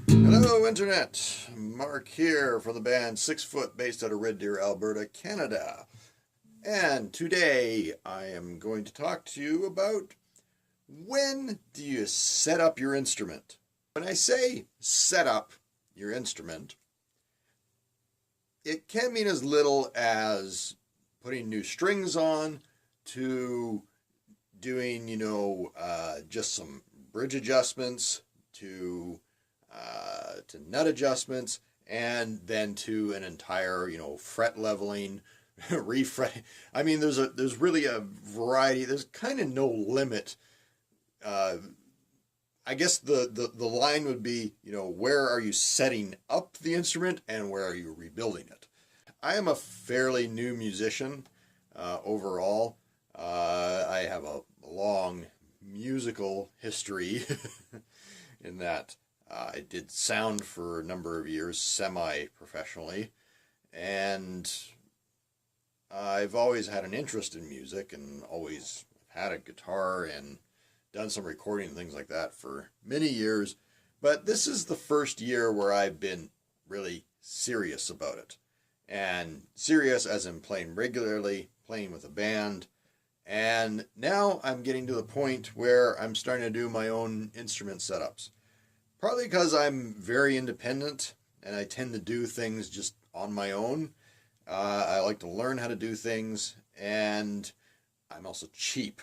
Hello Internet, Mark here from the band SixFoot based out of Red Deer, Alberta, Canada. And today I am going to talk to you about when do you set up your instrument. When I say set up your instrument, it can mean as little as putting new strings on to doing, just some bridge adjustments to nut adjustments, and then to an entire, fret leveling, refret. I mean, there's really a variety. There's kind of no limit. I guess the line would be, where are you setting up the instrument and where are you rebuilding it? I am a fairly new musician overall. I have a long musical history in that I did sound for a number of years semi-professionally, and I've always had an interest in music and always had a guitar and done some recording and things like that for many years. But this is the first year where I've been really serious about it. And serious as in playing regularly, playing with a band. And now I'm getting to the point where I'm starting to do my own instrument setups. Partly because I'm very independent and I tend to do things just on my own. I like to learn how to do things, and I'm also cheap.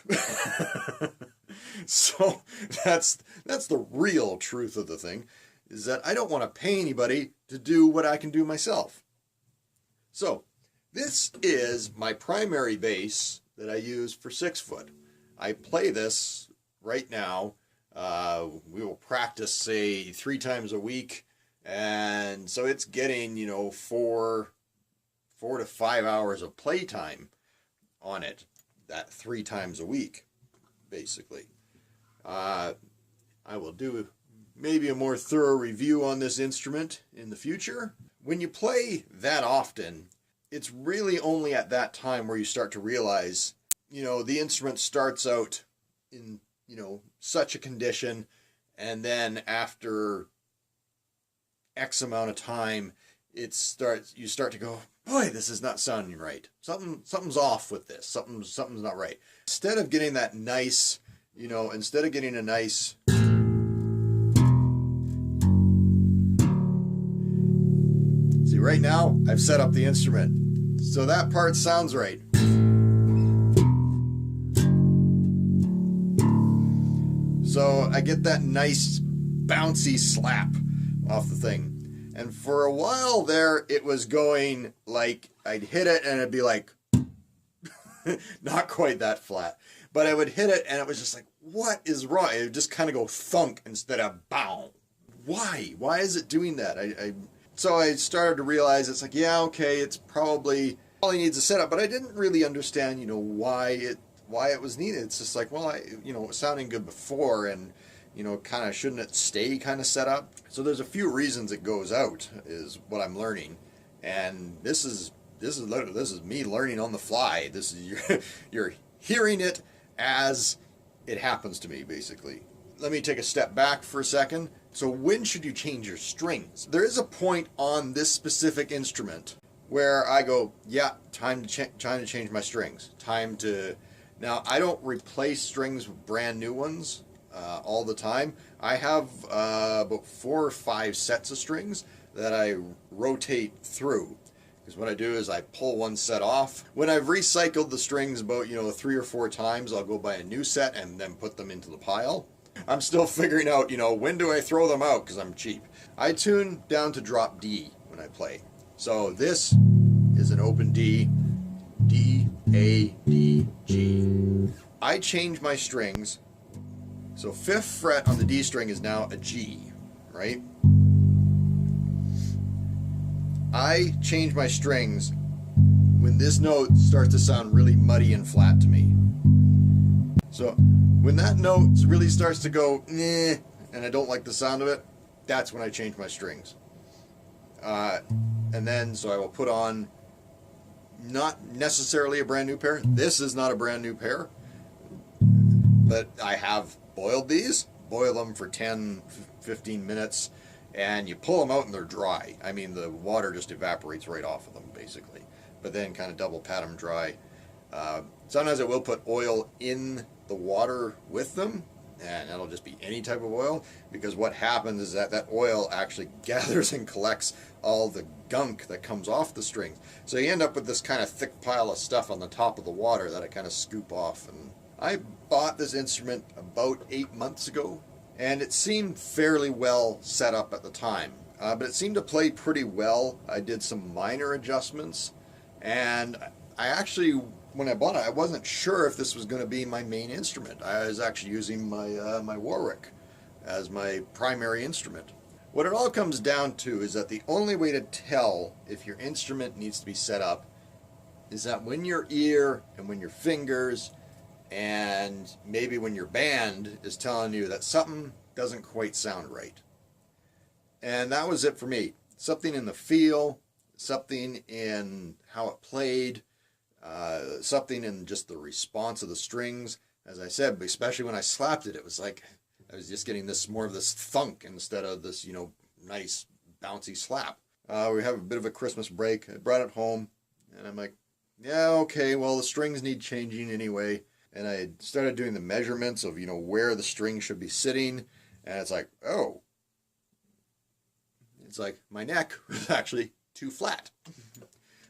So that's the real truth of the thing, is that I don't want to pay anybody to do what I can do myself. So this is my primary bass that I use for SixFoot. I play this right now. We will practice, say, 3 times a week, and so it's getting, 4 to 5 hours of playtime on it, that 3 times a week, basically. I will do maybe a more thorough review on this instrument in the future. When you play that often, it's really only at that time where you start to realize, the instrument starts out in, such a condition, and then after X amount of time, you start to go, boy, this is not sounding right. Something's off with this. Something's not right. Instead of getting that nice, instead of getting a nice, see, right now I've set up the instrument, so that part sounds right. So I get that nice bouncy slap off the thing. And for a while there, it was going like I'd hit it and it'd be like, not quite that flat, but I would hit it and it was just like, what is wrong? It would just kind of go thunk instead of bow. Why? Why is it doing that? So I started to realize it's like, yeah, okay, it's probably needs a setup, but I didn't really understand, why it was needed. It's just like, well, it was sounding good before, and kind of shouldn't it stay kind of set up? So there's a few reasons it goes out, is what I'm learning, and this is me learning on the fly. This is you're hearing it as it happens to me, basically. Let me take a step back for a second. So when should you change your strings? There is a point on this specific instrument where I go, yeah, time to change my strings. Now, I don't replace strings with brand new ones all the time. I have about 4 or 5 sets of strings that I rotate through. Because what I do is I pull one set off. When I've recycled the strings about 3 or 4 times, I'll go buy a new set and then put them into the pile. I'm still figuring out, when do I throw them out, because I'm cheap. I tune down to drop D when I play. So this is an open D. D, A, D, G. I change my strings, so 5th fret on the D string is now a G, right? I change my strings when this note starts to sound really muddy and flat to me. So when that note really starts to go, nah, and I don't like the sound of it, that's when I change my strings. And then, so I will put on not necessarily a brand new pair. This is not a brand new pair, but I have boiled these, boil them for 10, 15 minutes, and you pull them out and they're dry. I mean, the water just evaporates right off of them, basically. But then kind of double pat them dry. Sometimes I will put oil in the water with them, and that'll just be any type of oil, because what happens is that oil actually gathers and collects all the gunk that comes off the strings. So you end up with this kind of thick pile of stuff on the top of the water that I kind of scoop off. And I bought this instrument about 8 months ago, and it seemed fairly well set up at the time, but it seemed to play pretty well. I did some minor adjustments, and I actually, when I bought it, I wasn't sure if this was going to be my main instrument. I was actually using my Warwick as my primary instrument. What it all comes down to is that the only way to tell if your instrument needs to be set up is that when your ear and when your fingers and maybe when your band is telling you that something doesn't quite sound right. And that was it for me. Something in the feel, something in how it played, something in just the response of the strings. As I said, especially when I slapped it, it was like I was just getting more of this thunk instead of this, nice bouncy slap. We have a bit of a Christmas break. I brought it home, and I'm like, yeah, okay, well, the strings need changing anyway. And I started doing the measurements of, where the string should be sitting. And it's like, oh, it's like my neck was actually too flat.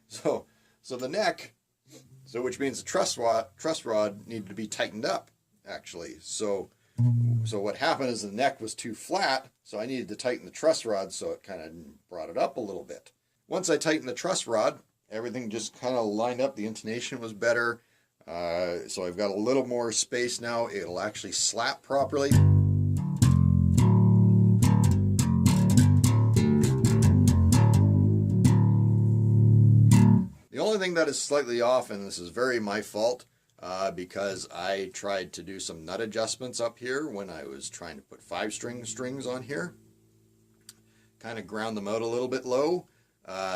So the neck, which means the truss rod needed to be tightened up, actually. So what happened is the neck was too flat, so I needed to tighten the truss rod, so it kind of brought it up a little bit. Once I tightened the truss rod, everything just kind of lined up. The intonation was better. So I've got a little more space now. It'll actually slap properly. The only thing that is slightly off, and this is very my fault, because I tried to do some nut adjustments up here when I was trying to put 5-string strings on here. Kind of ground them out a little bit low.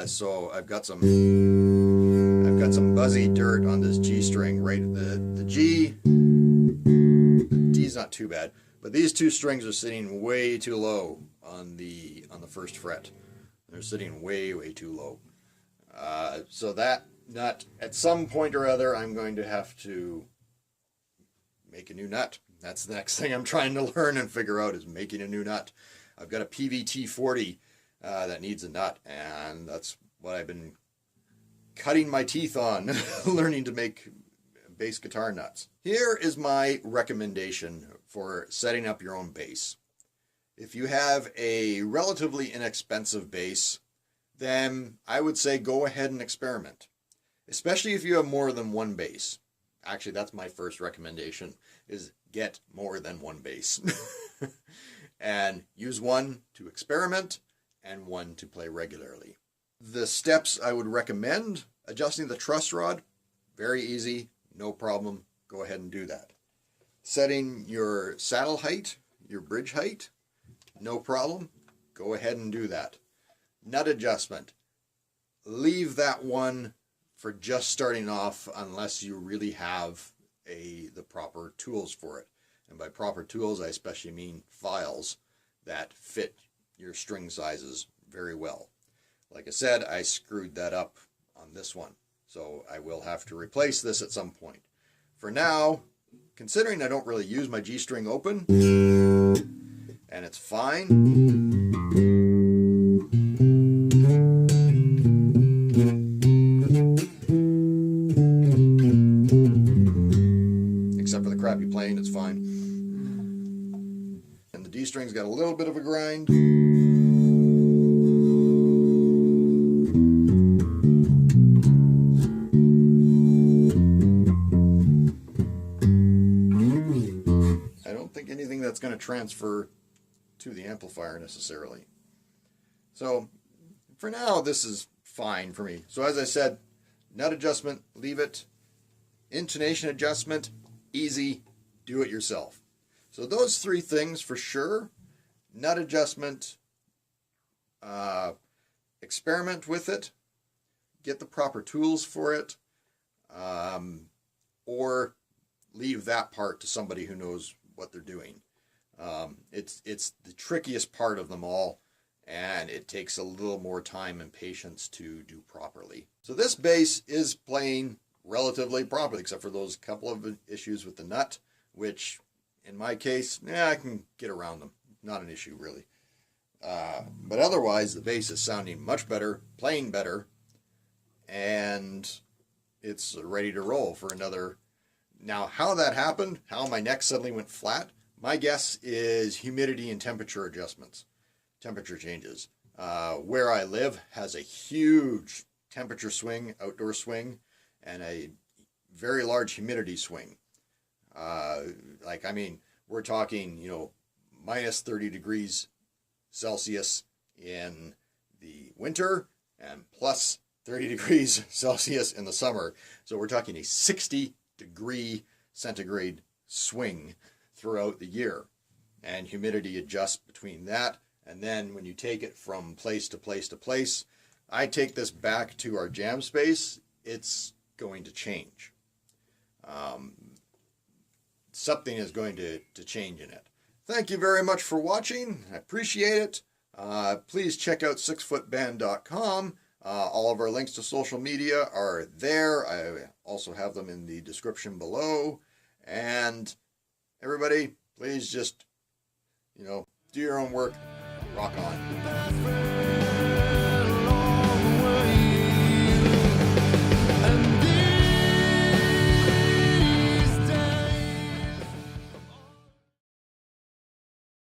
So I've got some buzzy dirt on this G string, right? The D's not too bad, but these two strings are sitting way too low on the first fret. They're sitting way too low. So that nut, at some point or other, I'm going to have to make a new nut. That's the next thing I'm trying to learn and figure out, is making a new nut. I've got a PVT-40 that needs a nut, and that's what I've been cutting my teeth on, learning to make bass guitar nuts. Here is my recommendation for setting up your own bass. If you have a relatively inexpensive bass, then I would say go ahead and experiment, especially if you have more than one bass. Actually, that's my first recommendation, is get more than one bass. And use one to experiment and one to play regularly. The steps I would recommend: adjusting the truss rod, very easy, no problem, go ahead and do that. Setting your saddle height, your bridge height, no problem, go ahead and do that. Nut adjustment, leave that one for just starting off unless you really have the proper tools for it. And by proper tools, I especially mean files that fit your string sizes very well. Like I said, I screwed that up on this one, so I will have to replace this at some point. For now, considering I don't really use my G string open, and it's fine, except for the crappy playing, it's fine. And the D string's got a little bit of a grind. That's going to transfer to the amplifier necessarily. So for now, this is fine for me. So as I said, nut adjustment, leave it. Intonation adjustment, easy, do it yourself. So those three things for sure: nut adjustment, experiment with it, get the proper tools for it, or leave that part to somebody who knows what they're doing. It's the trickiest part of them all, and it takes a little more time and patience to do properly. So this bass is playing relatively properly, except for those couple of issues with the nut, which in my case, I can get around them. Not an issue really. But otherwise, the bass is sounding much better, playing better, and it's ready to roll for another. Now, how that happened, how my neck suddenly went flat, my guess is humidity and temperature adjustments, temperature changes. Where I live has a huge temperature swing, outdoor swing, and a very large humidity swing. We're talking, minus 30 degrees Celsius in the winter and plus 30 degrees Celsius in the summer. So we're talking a 60-degree centigrade swing throughout the year. And humidity adjusts between that. And then when you take it from place to place to place, I take this back to our jam space, it's going to change. Something is going to change in it. Thank you very much for watching. I appreciate it. Please check out SixFootBand.com. All of our links to social media are there. I also have them in the description below. And everybody, please just, do your own work. Rock on.